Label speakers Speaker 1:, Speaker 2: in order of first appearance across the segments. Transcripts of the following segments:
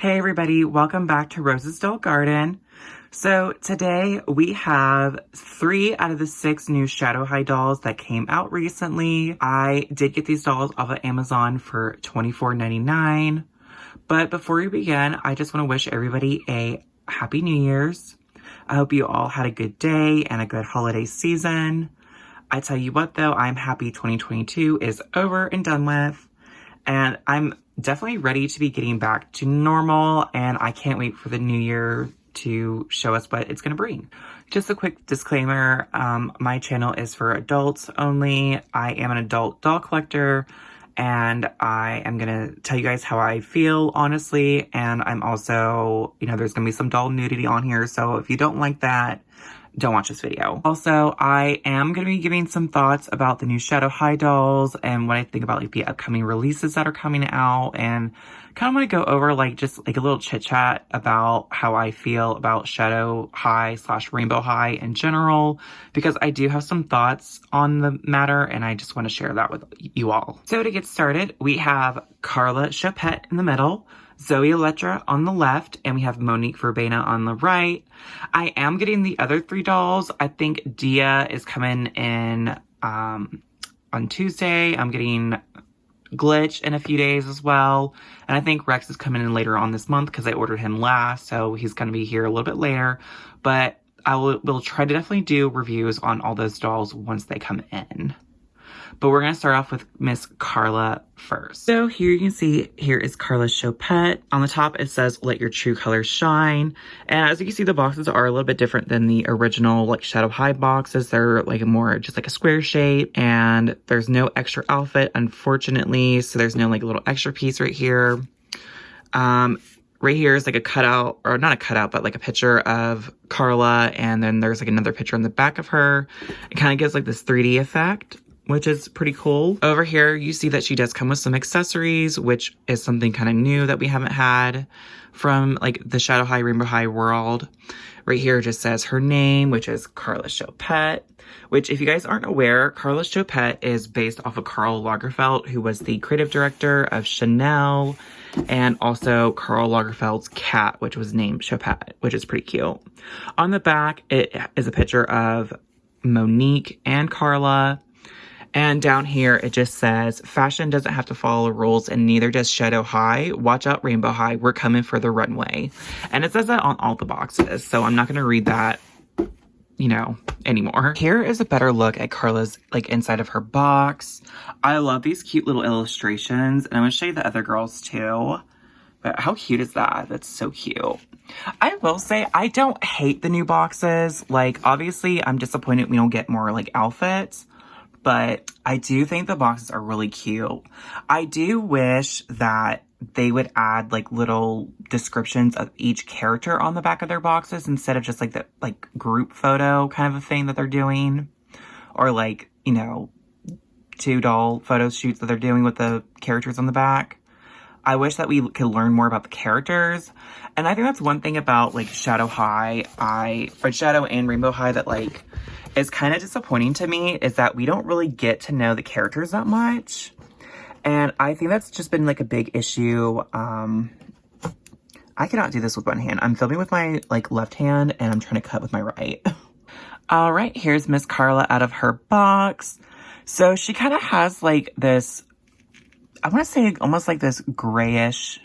Speaker 1: Hey everybody, welcome back to Rose's Doll Garden. So today we have 3 out of the 6 new Shadow High dolls that came out recently. I did get these dolls off of Amazon for $24.99. But before we begin, I just want to wish everybody a Happy New Year's. I hope you all had a good day and a good holiday season. I tell you what though, I'm happy 2022 is over and done with. And I'm definitely ready to be getting back to normal, and I can't wait for the new year to show us what it's going to bring. Just a quick disclaimer, my channel is for adults only. I am an adult doll collector, and I am going to tell you guys how I feel, honestly, and I'm also, there's going to be some doll nudity on here, so if you don't like that, don't watch this video. Also, I am going to be giving some thoughts about the new Shadow High dolls and what I think about like the upcoming releases that are coming out, and kind of want to go over just a little chit chat about how I feel about Shadow High / Rainbow High in general, because I do have some thoughts on the matter and I just want to share that with you all. So to get started, we have Karla Chopette in the middle, Zooey Electra on the left, and we have Monique Verbena on the right. I am getting the other 3 dolls. I think Dia is coming in on Tuesday. I'm getting Glitch in a few days as well. And I think Rex is coming in later on this month because I ordered him last, so he's going to be here a little bit later. But we'll try to definitely do reviews on all those dolls once they come in. But we're going to start off with Miss Karla first. So here you can see, here is Karla Chopette. On the top it says, "Let your true colors shine." And as you can see, the boxes are a little bit different than the original Shadow High boxes. They're more just a square shape, and there's no extra outfit, unfortunately. So there's no little extra piece right here. Right here is a cutout, or not a cutout, but a picture of Karla, and then there's another picture on the back of her. It kind of gives this 3D effect, which is pretty cool. Over here, you see that she does come with some accessories, which is something kind of new that we haven't had from the Shadow High, Rainbow High world. Right here just says her name, which is Karla Chopette, which, if you guys aren't aware, Karla Chopette is based off of Karl Lagerfeld, who was the creative director of Chanel, and also Karl Lagerfeld's cat, which was named Chopette, which is pretty cute. On the back, it is a picture of Monique and Karla. And down here, it just says, "Fashion doesn't have to follow rules, and neither does Shadow High. Watch out, Rainbow High. We're coming for the runway." And it says that on all the boxes, so I'm not going to read that, anymore. Here is a better look at Karla's, inside of her box. I love these cute little illustrations, and I'm going to show you the other girls, too. But how cute is that? That's so cute. I will say, I don't hate the new boxes. Obviously, I'm disappointed we don't get more, outfits. But I do think the boxes are really cute. I do wish that they would add little descriptions of each character on the back of their boxes instead of just the group photo kind of a thing that they're doing. Or 2 doll photo shoots that they're doing with the characters on the back. I wish that we could learn more about the characters. And I think that's one thing about Shadow High, or Shadow and Rainbow High that is kind of disappointing to me, is that we don't really get to know the characters that much. And I think that's just been a big issue. I cannot do this with one hand. I'm filming with my left hand, and I'm trying to cut with my right. All right, here's Miss Karla out of her box. So she kind of has this, I want to say almost this grayish,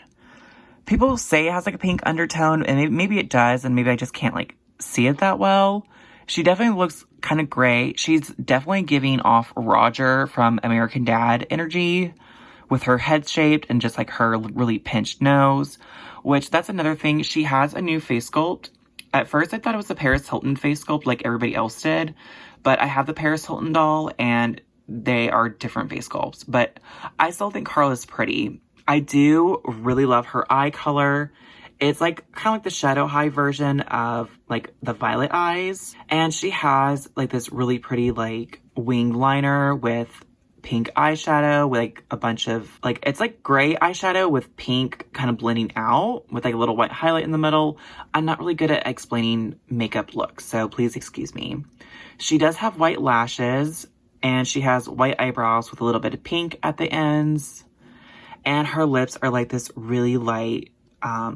Speaker 1: people say it has a pink undertone, and maybe it does, and maybe I just can't see it that well. She definitely looks kind of gray. She's definitely giving off Roger from American Dad energy, with her head shaped and just her really pinched nose, which that's another thing. She has a new face sculpt. At first, I thought it was the Paris Hilton face sculpt like everybody else did, but I have the Paris Hilton doll, and they are different face sculpts. But I still think Karla's pretty. I do really love her eye color. It's kind of the Shadow High version of the violet eyes. And she has this really pretty wing liner with pink eyeshadow with a bunch of it's gray eyeshadow with pink kind of blending out with a little white highlight in the middle. I'm not really good at explaining makeup looks, so please excuse me. She does have white lashes, and she has white eyebrows with a little bit of pink at the ends. And her lips are this really light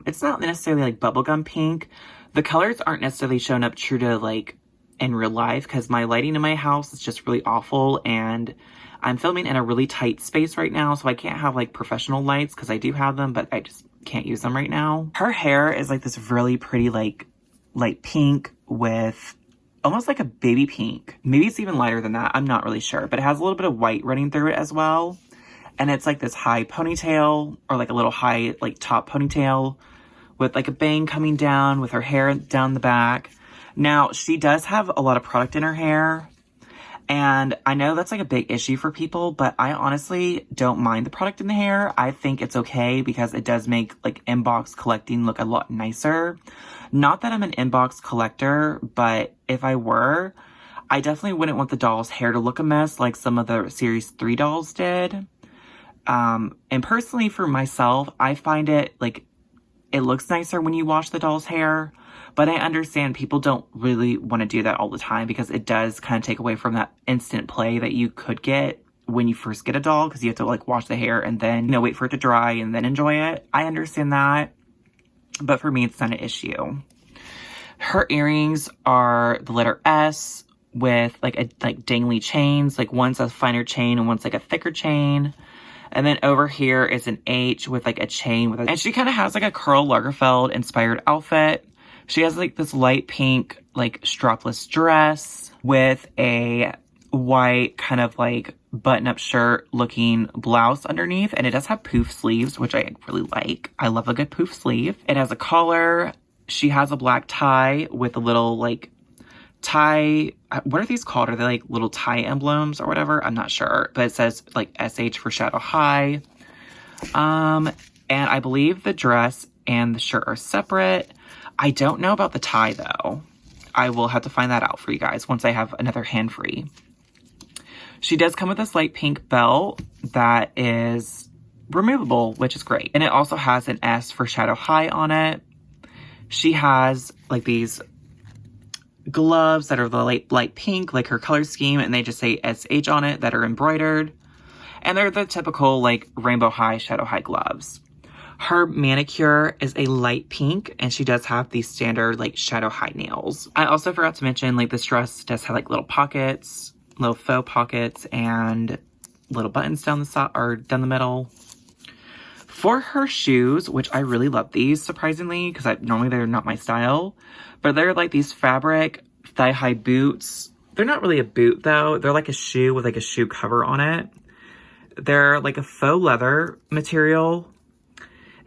Speaker 1: it's not necessarily like bubblegum pink. The colors aren't necessarily shown up true to like in real life because my lighting in my house is just really awful, and I'm filming in a really tight space right now, so I can't have like professional lights because I do have them, but I just can't use them right now. Her hair is like this really pretty like light pink with almost like a baby pink. Maybe it's even lighter than that. I'm not really sure, but it has a little bit of white running through it as well. And it's like this high ponytail, or like a little high like top ponytail with like a bang coming down with her hair down the back. Now, she does have a lot of product in her hair, and I know that's like a big issue for people, but I honestly don't mind the product in the hair. I think it's okay because it does make like inbox collecting look a lot nicer. Not that I'm an inbox collector, but if I were, I definitely wouldn't want the doll's hair to look a mess like some of the Series 3 dolls did. And personally for myself, I find it like it looks nicer when you wash the doll's hair, but I understand people don't really want to do that all the time because it does kind of take away from that instant play that you could get when you first get a doll, because you have to like wash the hair and then, you know, wait for it to dry and then enjoy it. I understand that, but for me, it's not an issue. Her earrings are the letter S with like dangly chains, like one's a finer chain and one's like a thicker chain. And then over here is an H with like a chain and she kind of has like a Karl Lagerfeld inspired outfit. She has like this light pink like strapless dress with a white kind of like button-up shirt looking blouse underneath, and it does have poof sleeves, which I really like. I love a good poof sleeve. It has a collar. She has a black tie with a little like tie, what are these called? Are they like little tie emblems or whatever? I'm not sure, but it says like SH for Shadow High. And I believe the dress and the shirt are separate. I don't know about the tie though. I will have to find that out for you guys once I have another hand free. She does come with this light pink belt that is removable, which is great. And it also has an S for Shadow High on it. She has like these gloves that are the light pink, like her color scheme, and they just say SH on it that are embroidered. And they're the typical like rainbow high, shadow high gloves. Her manicure is a light pink, and she does have these standard like shadow high nails. I also forgot to mention like this dress does have like little pockets, little faux pockets, and little buttons down the side or down the middle. For her shoes, which I really love these surprisingly, because normally they're not my style, but they're like these fabric thigh-high boots. They're not really a boot though. They're like a shoe with like a shoe cover on it. They're like a faux leather material,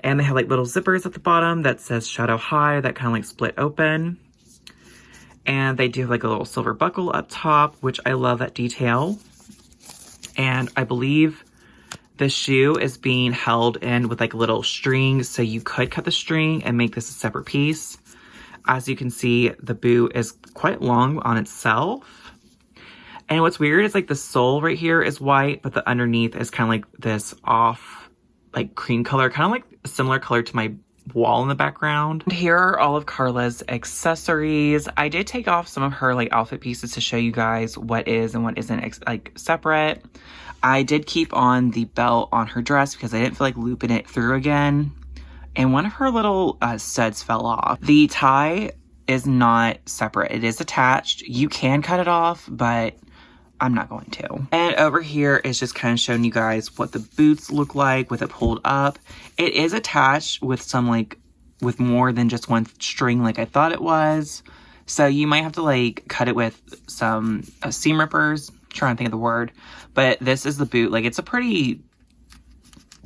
Speaker 1: and they have like little zippers at the bottom that says Shadow High that kind of like split open. And they do have like a little silver buckle up top, which I love that detail. And I believe the shoe is being held in with like a little string, so you could cut the string and make this a separate piece. As you can see, the boot is quite long on itself. And what's weird is like the sole right here is white, but the underneath is kind of like this off like cream color, kind of like a similar color to my wall in the background. And here are all of Karla's accessories. I did take off some of her like outfit pieces to show you guys what is and what isn't like separate. I did keep on the belt on her dress because I didn't feel like looping it through again. And one of her little studs fell off. The tie is not separate. It is attached. You can cut it off, but I'm not going to. And over here is just kind of showing you guys what the boots look like with it pulled up. It is attached with some like, with more than just one string like I thought it was. So you might have to like cut it with some seam rippers. I'm trying to think of the word. But this is the boot. Like it's a pretty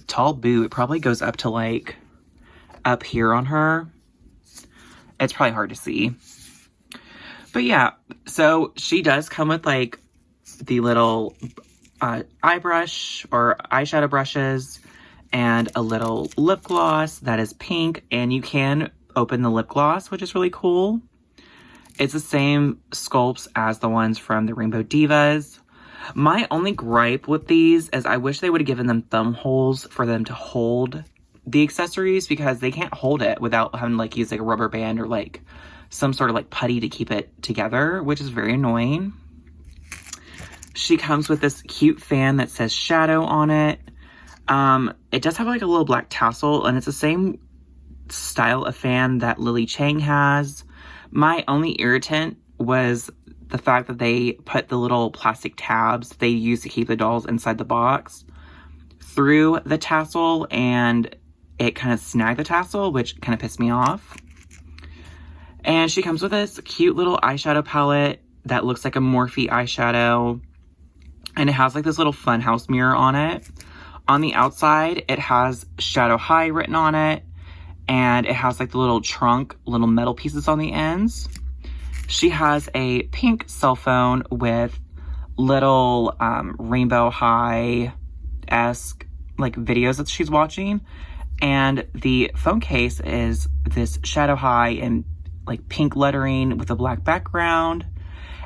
Speaker 1: tall boot. It probably goes up to like up here on her. It's probably hard to see. But yeah, so she does come with like the little eye brush or eyeshadow brushes and a little lip gloss that is pink, and you can open the lip gloss, which is really cool. It's the same sculpts as the ones from the Rainbow Divas. My only gripe with these is I wish they would have given them thumb holes for them to hold the accessories, because they can't hold it without having to like use like a rubber band or like some sort of like putty to keep it together, which is very annoying. She comes with this cute fan that says Shadow on it. It does have like a little black tassel, and it's the same style of fan that Lily Chang has. My only irritant was the fact that they put the little plastic tabs they use to keep the dolls inside the box through the tassel, and it kind of snagged the tassel, which kind of pissed me off. And she comes with this cute little eyeshadow palette that looks like a Morphe eyeshadow, and it has like this little funhouse mirror on it. On the outside, it has Shadow High written on it, and it has like the little trunk, little metal pieces on the ends. She has a pink cell phone with little Rainbow High-esque like videos that she's watching, and the phone case is this Shadow High and like pink lettering with a black background,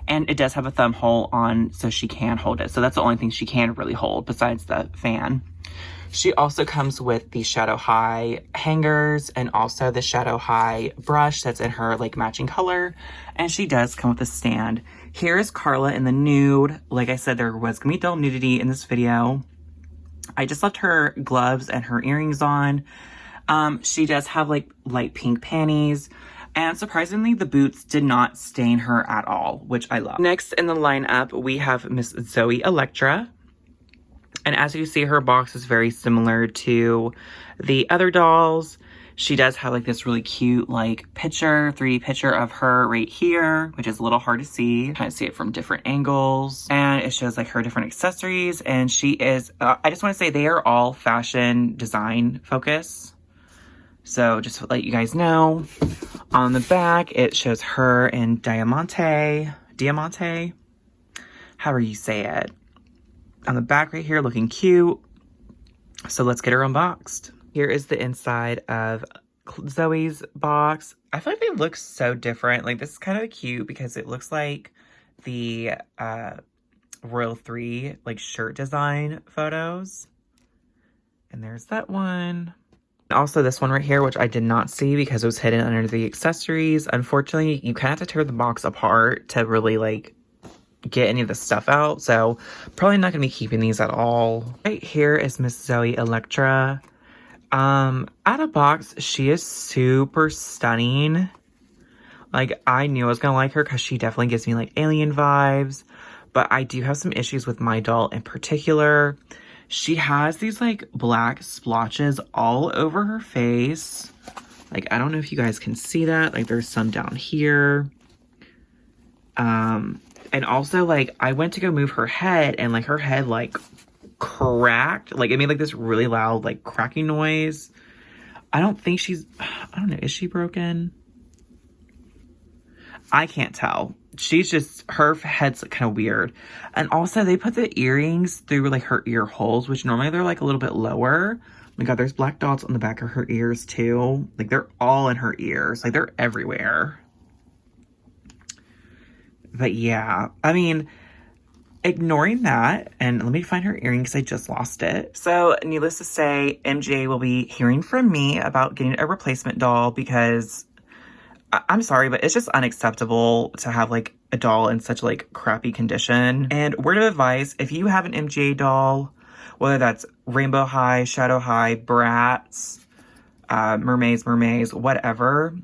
Speaker 1: and it does have a thumb hole on so she can hold it. So that's the only thing she can really hold besides the fan. She also comes with the Shadow High hangers and also the Shadow High brush that's in her like matching color. And she does come with a stand. Here is Karla in the nude. Like I said, there was gonna be doll nudity in this video. I just left her gloves and her earrings on. She does have like light pink panties. And surprisingly, the boots did not stain her at all, which I love. Next in the lineup, we have Miss Zooey Electra. And as you see, her box is very similar to the other dolls. She does have like this really cute like picture, 3D picture of her right here, which is a little hard to see. Kind of see it from different angles. And it shows like her different accessories. And she is, I just want to say they are all fashion design focused. So just to let you guys know, on the back, it shows her in Diamante, however you say it. On the back right here, looking cute. So let's get her unboxed. Here is the inside of Zooey's box. I feel like they look so different. Like, this is kind of cute because it looks like the Royal 3 like shirt design photos. And there's that one. Also this one right here, which I did not see because it was hidden under the accessories. Unfortunately, you kind of have to tear the box apart to really like get any of the stuff out. So probably not gonna be keeping these at all. Right here is Miss Zooey Electra. Out of box, she is super stunning. Like, I knew I was gonna like her because she definitely gives me like alien vibes. But I do have some issues with my doll in particular. She has these like black splotches all over her face. Like, I don't know if you guys can see that. Like, there's some down here. And also, like, I went to go move her head and like her head like cracked. Like, it made like this really loud like cracking noise. I don't think she's, I don't know, is she broken? I can't tell. She's just, her head's kind of weird. And also they put the earrings through like her ear holes, which normally they're like a little bit lower. Oh my God, there's black dots on the back of her ears too. Like, they're all in her ears. Like, they're everywhere. But yeah, I mean, ignoring that, and let me find her earring because I just lost it. So needless to say, MJ will be hearing from me about getting a replacement doll because I'm sorry, but it's just unacceptable to have like a doll in such like crappy condition. And word of advice, if you have an MJ doll, whether that's Rainbow High, Shadow High, Bratz, Mermaids, whatever,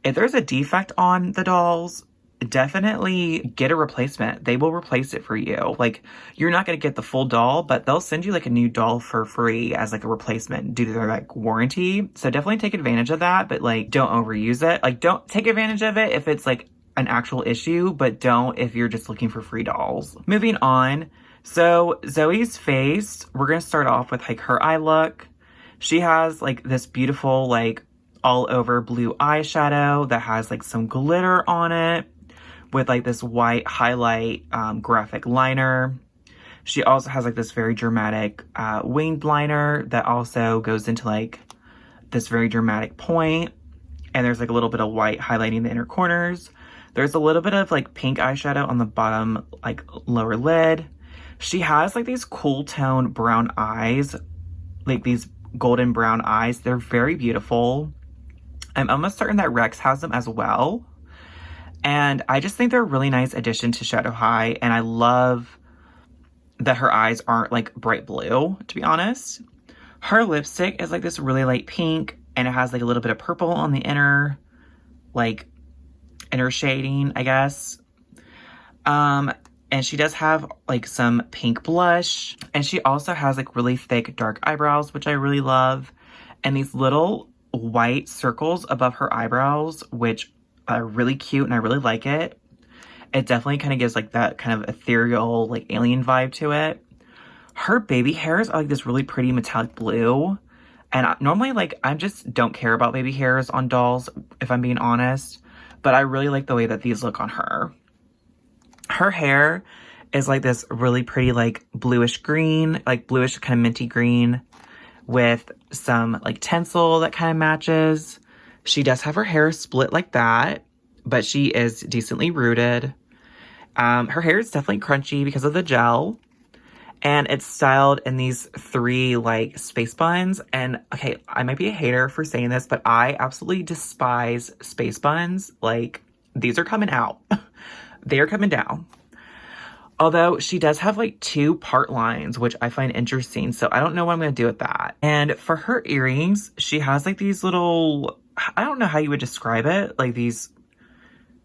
Speaker 1: if there's a defect on the dolls, definitely get a replacement. They will replace it for you. Like, you're not going to get the full doll, but they'll send you like a new doll for free as like a replacement due to their like warranty. So definitely take advantage of that, but like, don't overuse it. Like, don't take advantage of it if it's like an actual issue, but don't if you're just looking for free dolls. Moving on. So Zooey's face, we're going to start off with like her eye look. She has like this beautiful like all over blue eyeshadow that has like some glitter on it, with like this white highlight graphic liner. She also has like this very dramatic winged liner that also goes into like this very dramatic point. And there's like a little bit of white highlighting the inner corners. There's a little bit of like pink eyeshadow on the bottom, like lower lid. She has like these cool tone brown eyes, like these golden brown eyes. They're very beautiful. I'm almost certain that Rex has them as well. And I just think they're a really nice addition to Shadow High. And I love that her eyes aren't like bright blue, to be honest. Her lipstick is like this really light pink. and it has like a little bit of purple on the inner, like inner shading, I guess. And she does have like some pink blush, and she also has like really thick dark eyebrows, which I really love, and these little white circles above her eyebrows, which are really cute and I really like it. It definitely kind of gives like that kind of ethereal, like alien vibe to it. Her baby hairs are like this really pretty metallic blue. And normally, like, I just don't care about baby hairs on dolls, if I'm being honest. But I really like the way that these look on her. Her hair is like this really pretty, like, bluish green, like bluish kind of minty green with some, like, tinsel that kind of matches. She does have her hair split like that, but she is decently rooted. Her hair is definitely crunchy because of the gel. And it's styled in these 3, like, space buns. And, okay, I might be a hater for saying this, but I absolutely despise space buns. Like, these are coming out. They are coming down. Although, she does have, like, 2 part lines, which I find interesting. So, I don't know what I'm going to do with that. And for her earrings, she has, like, these little... I don't know how you would describe it. Like, these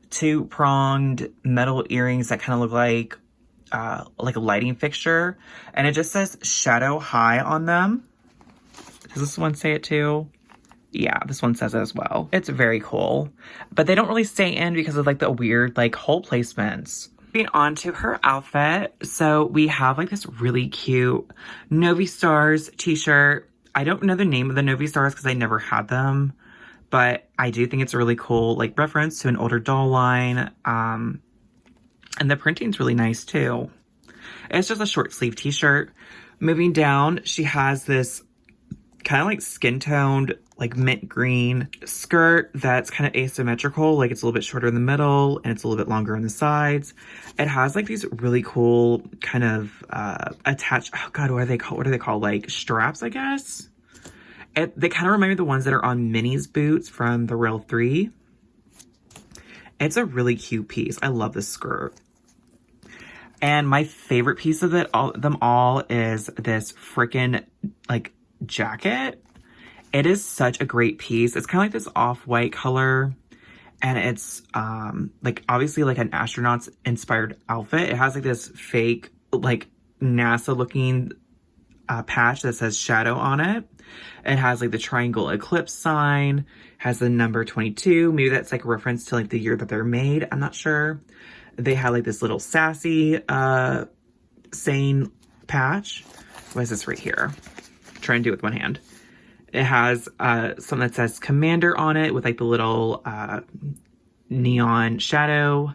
Speaker 1: 2-pronged metal earrings that kind of look like a lighting fixture. And it just says Shadow High on them. Does this one say it too? Yeah, this one says it as well. It's very cool. But they don't really stay in because of like the weird like hole placements. Moving on to her outfit. So we have like this really cute Novi Stars t-shirt. I don't know the name of the Novi Stars because I never had them. But I do think it's a really cool like reference to an older doll line. And the printing's really nice too. It's just a short sleeve t-shirt. Moving down, she has this kind of like skin toned, like mint green skirt that's kind of asymmetrical. Like it's a little bit shorter in the middle and it's a little bit longer on the sides. It has like these really cool kind of attached, oh God, what are they called? What are they called? Like straps, I guess. They kind of remind me of the ones that are on Minnie's boots from the Rail 3. It's a really cute piece. I love this skirt. And my favorite piece of them all is this freaking like jacket. It is such a great piece. It's kind of like this off-white color. And it's like obviously like an astronaut's inspired outfit. It has like this fake like NASA looking patch that says Shadow on it. It has like the triangle eclipse sign, has the number 22. Maybe that's like a reference to like the year that they're made. I'm not sure. They have like this little sassy saying patch. What is this right here? Try and do it with one hand. It has something that says Commander on it with like the little neon shadow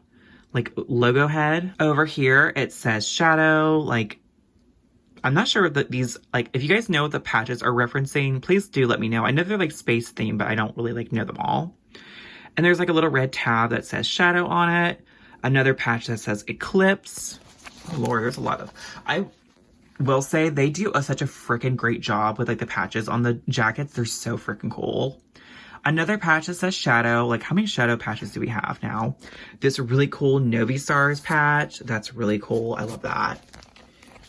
Speaker 1: like logo head. Over here it says Shadow. Like I'm not sure that these, like, if you guys know what the patches are referencing, please do let me know. I know they're like space themed, but I don't really like know them all. And there's like a little red tab that says Shadow on it. Another patch that says Eclipse. Oh Lord, there's a lot of, I will say they do such a freaking great job with like the patches on the jackets. They're so freaking cool. Another patch that says Shadow. Like how many Shadow patches do we have now? This really cool Novi Stars patch. That's really cool. I love that.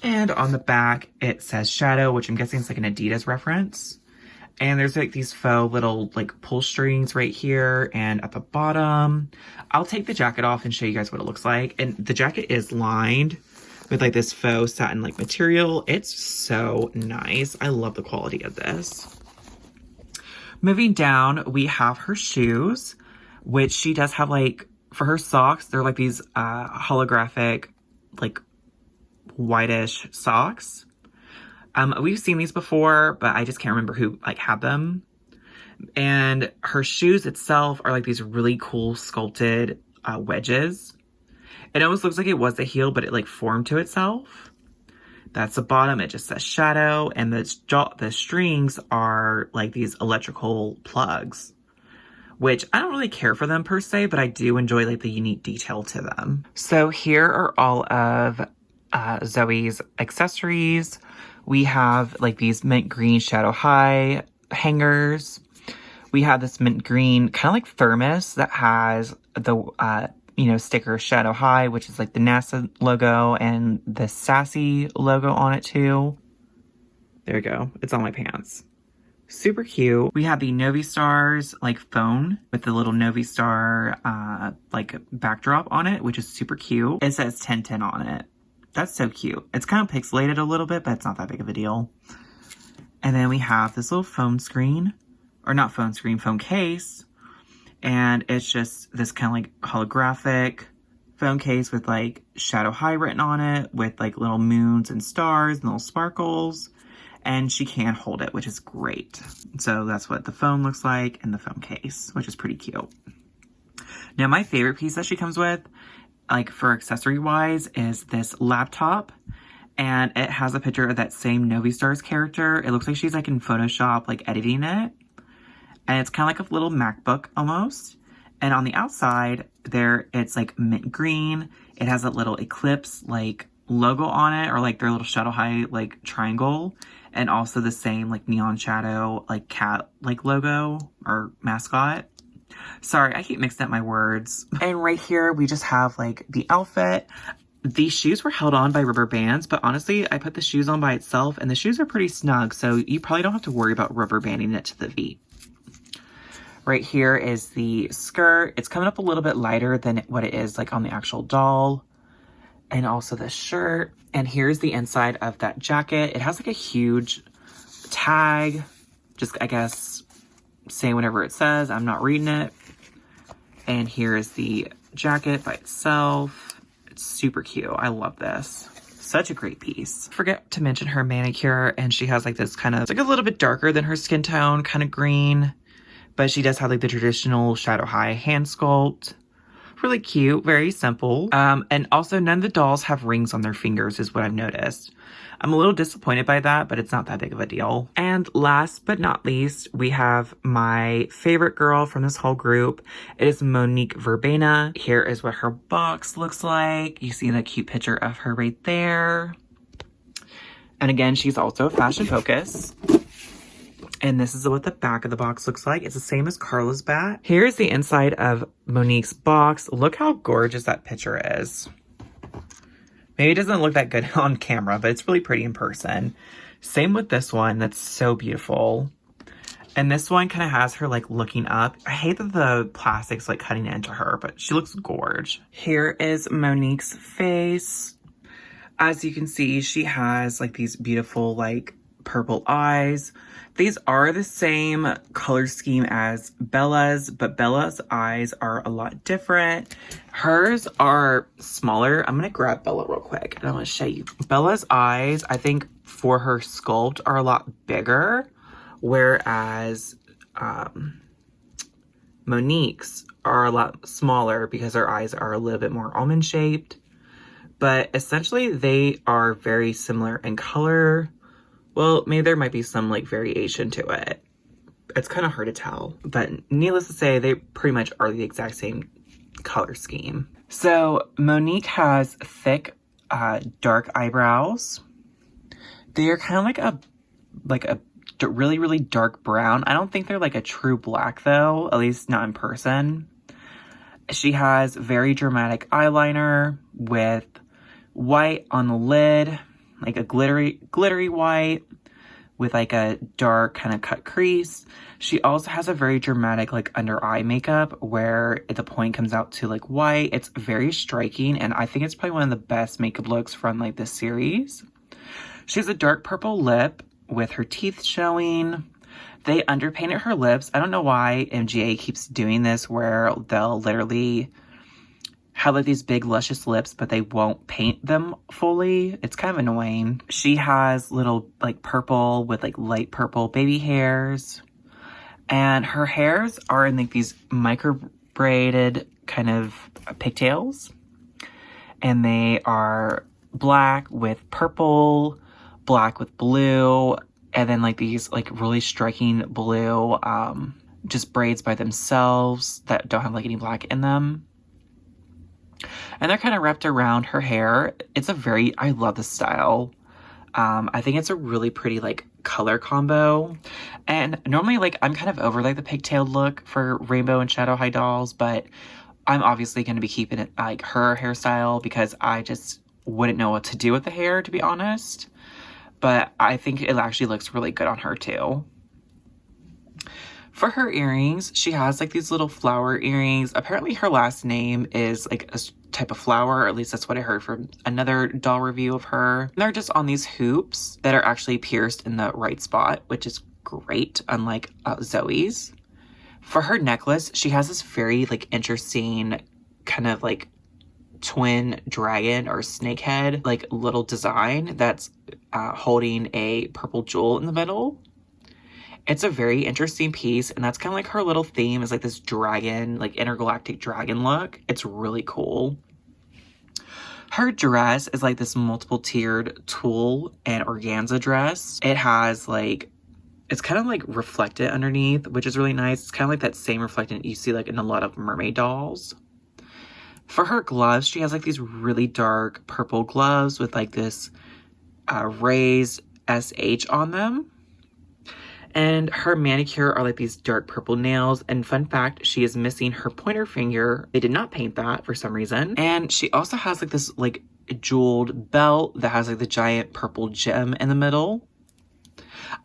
Speaker 1: And on the back, it says Shadow, which I'm guessing is like an Adidas reference. And there's like these faux little like pull strings right here and at the bottom. I'll take the jacket off and show you guys what it looks like. And the jacket is lined with like this faux satin like material. It's so nice. I love the quality of this. Moving down, we have her shoes, which she does have like, for her socks, they're like these holographic like whitish socks. We've seen these before, but I just can't remember who like had them. And her shoes itself are like these really cool sculpted wedges. It almost looks like it was a heel, but it like formed to itself. That's the bottom. It just says Shadow, and the strings are like these electrical plugs, which I don't really care for them per se, but I do enjoy like the unique detail to them. So here are all of Zooey's accessories. We have like these mint green Shadow High hangers. We have this mint green kind of like thermos that has the sticker Shadow High, which is like the NASA logo and the sassy logo on it too. There you go. It's on my pants. Super cute. We have the Novi Stars like phone with the little Novi Star like backdrop on it, which is super cute. It says 1010 on it. That's so cute. It's kind of pixelated a little bit, but it's not that big of a deal. And then we have this little phone screen, or not phone screen, phone case. And it's just this kind of like holographic phone case with like Shadow High written on it, with like little moons and stars and little sparkles. And she can hold it, which is great. So that's what the phone looks like in the phone case, which is pretty cute. Now, my favorite piece that she comes with, like for accessory wise, is this laptop. And it has a picture of that same Novi Stars character. It looks like she's like in Photoshop, like editing it. And it's kind of like a little MacBook almost. And on the outside there, it's like mint green. It has a little eclipse like logo on it, or like their little Shadow High like triangle. And also the same like neon shadow like cat like logo or mascot. Sorry, I keep mixing up my words. And right here we just have like the outfit. These shoes were held on by rubber bands, but honestly I put the shoes on by itself and the shoes are pretty snug, so you probably don't have to worry about rubber banding it to the feet. Right here is the skirt. It's coming up a little bit lighter than what it is like on the actual doll. And also the shirt. And here's the inside of that jacket. It has like a huge tag. Just, I guess, saying whatever it says. I'm not reading it. And here is the jacket by itself. It's super cute. I love this. Such a great piece. Forget to mention her manicure. And she has like this kind of, it's like a little bit darker than her skin tone, kind of green. But she does have like the traditional Shadow High hand sculpt. Really cute, very simple. And also none of the dolls have rings on their fingers is what I've noticed. I'm a little disappointed by that, but it's not that big of a deal. And last but not least, we have my favorite girl from this whole group. It is Monique Verbena. Here is what her box looks like. You see the cute picture of her right there. And again, she's also a Fashion Focus. And this is what the back of the box looks like. It's the same as Karla's bat. Here's the inside of Monique's box. Look how gorgeous that picture is. Maybe it doesn't look that good on camera, but it's really pretty in person. Same with this one. That's so beautiful. And this one kind of has her like looking up. I hate that the plastic's like cutting into her, but she looks gorge. Here is Monique's face. As you can see, she has like these beautiful like purple eyes. These are the same color scheme as Bella's, but Bella's eyes are a lot different. Hers are smaller. I'm gonna grab Bella real quick and I want to show you. Bella's eyes, I think for her sculpt, are a lot bigger, whereas Monique's are a lot smaller because her eyes are a little bit more almond shaped. But essentially they are very similar in color. Well, maybe there might be some like variation to it. It's kind of hard to tell, but needless to say, they pretty much are the exact same color scheme. So Monique has thick, dark eyebrows. They are kind of like a really, really dark brown. I don't think they're like a true black though, at least not in person. She has very dramatic eyeliner with white on the lid, like a glittery white with like a dark kind of cut crease. She also has a very dramatic like under eye makeup where the point comes out to like white. It's very striking, and I think it's probably one of the best makeup looks from like this series. She has a dark purple lip with her teeth showing. They underpainted her lips. I don't know why MGA keeps doing this where they'll literally have like these big luscious lips, but they won't paint them fully. It's kind of annoying. She has little like purple with like light purple baby hairs. And her hairs are in like these micro braided kind of pigtails. And they are black with purple, black with blue, and then like these like really striking blue just braids by themselves that don't have like any black in them. And they're kind of wrapped around her hair. It's a very, I love this style. I think it's a really pretty like color combo. And normally like I'm kind of over like the pigtailed look for Rainbow and Shadow High dolls, but I'm obviously going to be keeping it like her hairstyle because I just wouldn't know what to do with the hair, to be honest. But I think it actually looks really good on her too. For her earrings, she has like these little flower earrings. Apparently her last name is like a type of flower, or at least that's what I heard from another doll review of her. And they're just on these hoops that are actually pierced in the right spot, which is great, unlike Zooey's. For her necklace, she has this very like interesting kind of like twin dragon or snake head like little design that's holding a purple jewel in the middle. It's a very interesting piece, and that's kind of like her little theme is like this dragon, like intergalactic dragon look. It's really cool. Her dress is like this multiple tiered tulle and organza dress. It has like, it's kind of like reflected underneath, which is really nice. It's kind of like that same reflectant you see like in a lot of mermaid dolls. For her gloves, she has like these really dark purple gloves with like this raised SH on them. And her manicure are like these dark purple nails. And fun fact, she is missing her pointer finger. They did not paint that for some reason. And she also has like this like jeweled belt that has like the giant purple gem in the middle.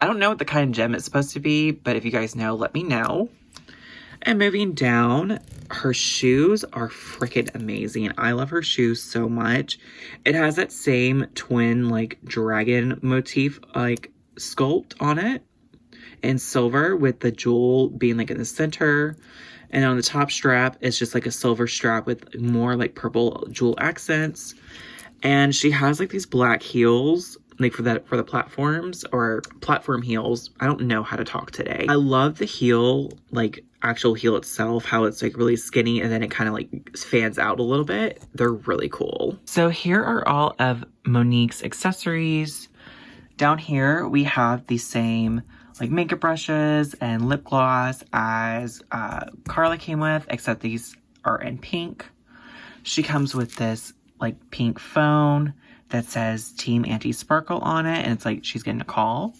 Speaker 1: I don't know what the kind of gem it's supposed to be, but if you guys know, let me know. And moving down, her shoes are freaking amazing. I love her shoes so much. It has that same twin like dragon motif like sculpt on it in silver with the jewel being like in the center. And on the top strap, it's just like a silver strap with more like purple jewel accents. And she has like these black heels like for the platforms or platform heels. I don't know how to talk today. I love the heel, like actual heel itself, how it's like really skinny and then it kind of like fans out a little bit. They're really cool. So here are all of Monique's accessories. Down here we have the same like makeup brushes and lip gloss as Karla came with, except these are in pink. She comes with this like pink phone that says Team Anti-Sparkle on it, and it's like she's getting a call.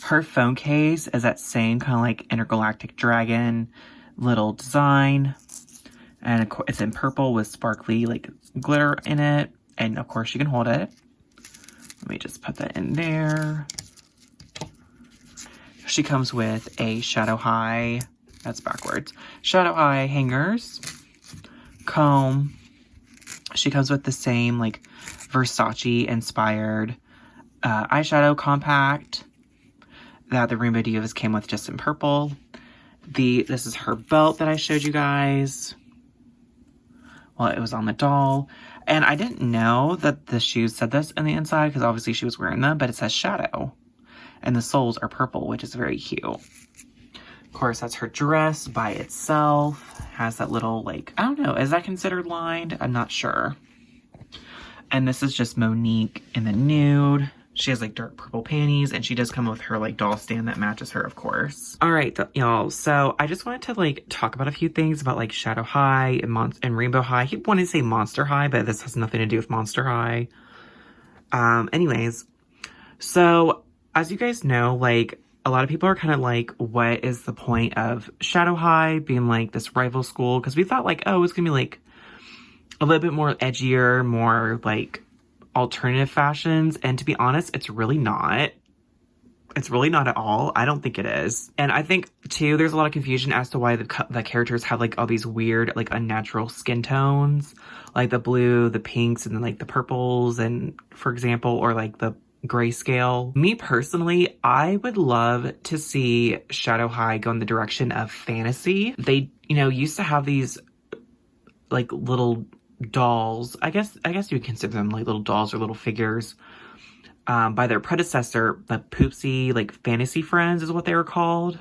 Speaker 1: Her phone case is that same kind of like intergalactic dragon little design, and it's in purple with sparkly like glitter in it, and of course you can hold it. Let me just put that in there. She comes with a shadow high, that's backwards, shadow high hangers, comb. She comes with the same like Versace inspired eyeshadow compact that the Rainbow Divas came with, just in purple. This is her belt that I showed you guys. Well, it was on the doll. And I didn't know that the shoes said this on the inside because obviously she was wearing them, but it says shadow. And the soles are purple, which is very cute. Of course, that's her dress by itself. Has that little, like, I don't know, is that considered lined? I'm not sure. And this is just Monique in the nude. She has, like, dark purple panties, and she does come with her, like, doll stand that matches her, of course. All right, y'all, so I just wanted to, like, talk about a few things about, like, Shadow High and Rainbow High. I keep wanting to say Monster High, but this has nothing to do with Monster High. Anyways, so as you guys know, like, a lot of people are kind of like, what is the point of Shadow High being like this rival school? Because we thought like, oh, it's gonna be like a little bit more edgier, more like alternative fashions. And to be honest, it's really not. It's really not at all. I don't think it is. And I think too, there's a lot of confusion as to why the characters have like all these weird, like unnatural skin tones, like the blue, the pinks, and then like the purples, and for example, or like the grayscale. Me personally, I would love to see Shadow High go in the direction of fantasy. They, used to have these like little dolls. I guess you would consider them like little dolls or little figures by their predecessor, the Poopsie like Fantasy Friends is what they were called.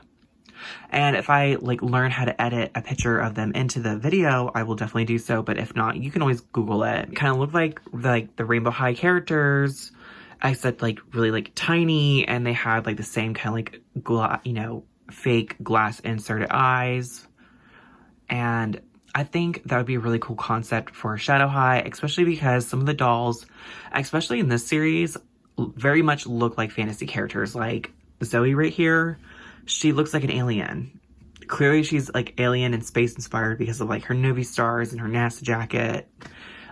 Speaker 1: And if I like learn how to edit a picture of them into the video, I will definitely do so. But if not, you can always Google it. Kind of look like the Rainbow High characters, except like really like tiny, and they had like the same kind of like fake glass inserted eyes. And I think that would be a really cool concept for Shadow High, especially because some of the dolls, especially in this series, very much look like fantasy characters. Like Zooey right here, she looks like an alien. Clearly she's like alien and space inspired because of like her Novi stars and her NASA jacket.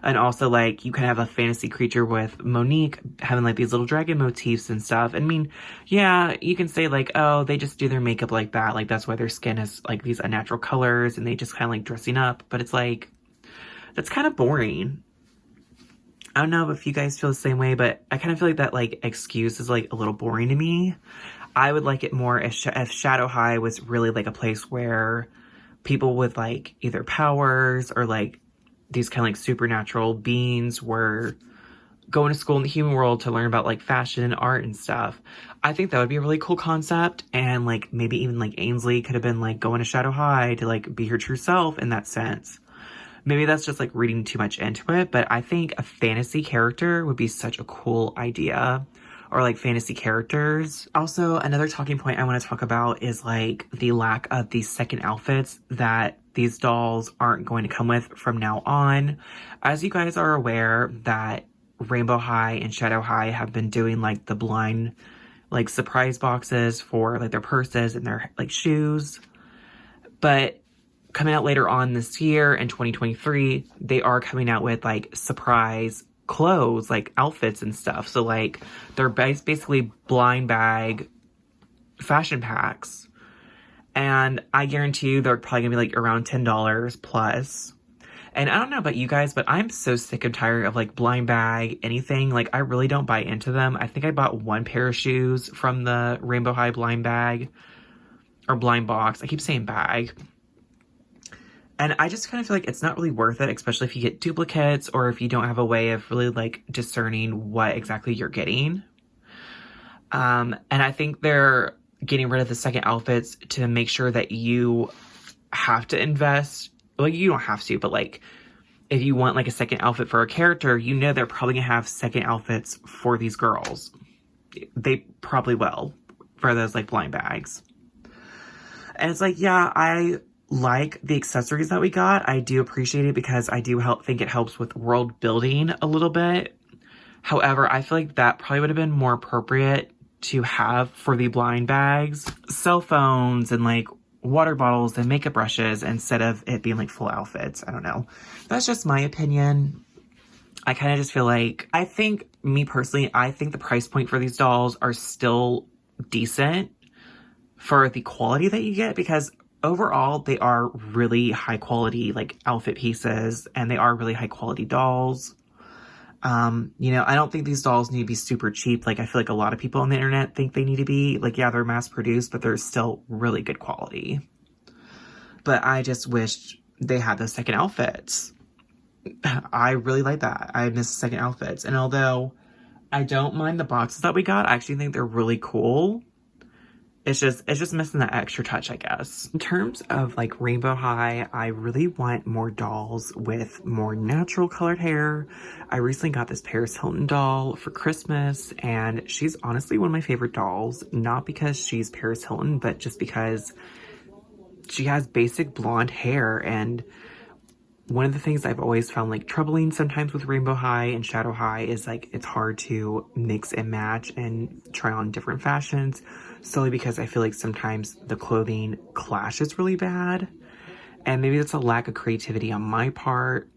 Speaker 1: And also, like, you can have a fantasy creature with Monique having, like, these little dragon motifs and stuff. I mean, yeah, you can say, like, oh, they just do their makeup like that. Like, that's why their skin has, like, these unnatural colors and they just kind of, like, dressing up. But it's, like, that's kind of boring. I don't know if you guys feel the same way, but I kind of feel like that, like, excuse is, like, a little boring to me. I would like it more if Shadow High was really, like, a place where people with, like, either powers or, like, these kind of, like, supernatural beings were going to school in the human world to learn about, like, fashion and art and stuff. I think that would be a really cool concept, and, like, maybe even, like, Ainsley could have been, like, going to Shadow High to, like, be her true self in that sense. Maybe that's just, like, reading too much into it, but I think a fantasy character would be such a cool idea. Or, like, fantasy characters. Also, another talking point I want to talk about is, like, the lack of these second outfits that these dolls aren't going to come with from now on. As you guys are aware that Rainbow High and Shadow High have been doing, like, the blind, like, surprise boxes for, like, their purses and their, like, shoes. But coming out later on this year in 2023, they are coming out with, like, surprise clothes, like, outfits and stuff. So, like, they're basically blind bag fashion packs. And I guarantee you they're probably gonna be, like, around $10 plus. And I don't know about you guys, but I'm so sick and tired of, like, blind bag anything. Like, I really don't buy into them. I think I bought one pair of shoes from the Rainbow High blind bag. Or blind box. I keep saying bag. And I just kind of feel like it's not really worth it, especially if you get duplicates or if you don't have a way of really, like, discerning what exactly you're getting. And I think they're getting rid of the second outfits to make sure that you have to invest. Well, you don't have to, but, like, if you want, like, a second outfit for a character, you know they're probably gonna have second outfits for these girls. They probably will for those, like, blind bags. And it's like, yeah, I like the accessories that we got. I do appreciate it because I do think it helps with world building a little bit. However, I feel like that probably would have been more appropriate to have for the blind bags. Cell phones and, like, water bottles and makeup brushes instead of it being, like, full outfits. I don't know. That's just my opinion. I kind of just feel like, me personally, I think the price point for these dolls are still decent for the quality that you get, because overall they are really high quality, like, outfit pieces, and they are really high quality dolls. You know, I don't think these dolls need to be super cheap. Like, I feel like a lot of people on the internet think they need to be. Like, yeah, they're mass produced, but they're still really good quality. But I just wish they had those second outfits. I really like that. I miss second outfits. And although I don't mind the boxes that we got, I actually think they're really cool. It's just missing that extra touch, I guess. In terms of, like, Rainbow High, I really want more dolls with more natural colored hair. I recently got this Paris Hilton doll for Christmas, and she's honestly one of my favorite dolls. Not because she's Paris Hilton, but just because she has basic blonde hair. And one of the things I've always found, like, troubling sometimes with Rainbow High and Shadow High is, like, it's hard to mix and match and try on different fashions, solely because I feel like sometimes the clothing clashes really bad. And maybe that's a lack of creativity on my part,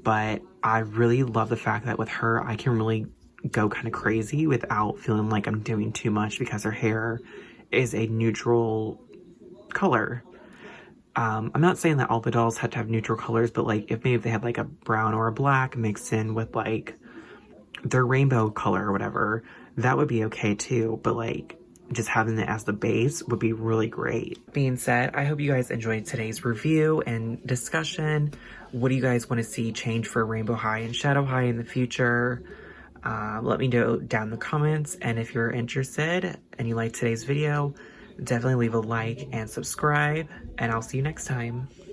Speaker 1: but I really love the fact that with her, I can really go kind of crazy without feeling like I'm doing too much, because her hair is a neutral color. I'm not saying that all the dolls had to have neutral colors, but, like, if maybe they had, like, a brown or a black mixed in with, like, their rainbow color or whatever, that would be okay too. But, like, just having it as the base would be really great. Being said, I hope you guys enjoyed today's review and discussion. What do you guys want to see change for Rainbow High and Shadow High in the future? Let me know down in the comments. And if you're interested and you liked today's video, definitely leave a like and subscribe, and I'll see you next time.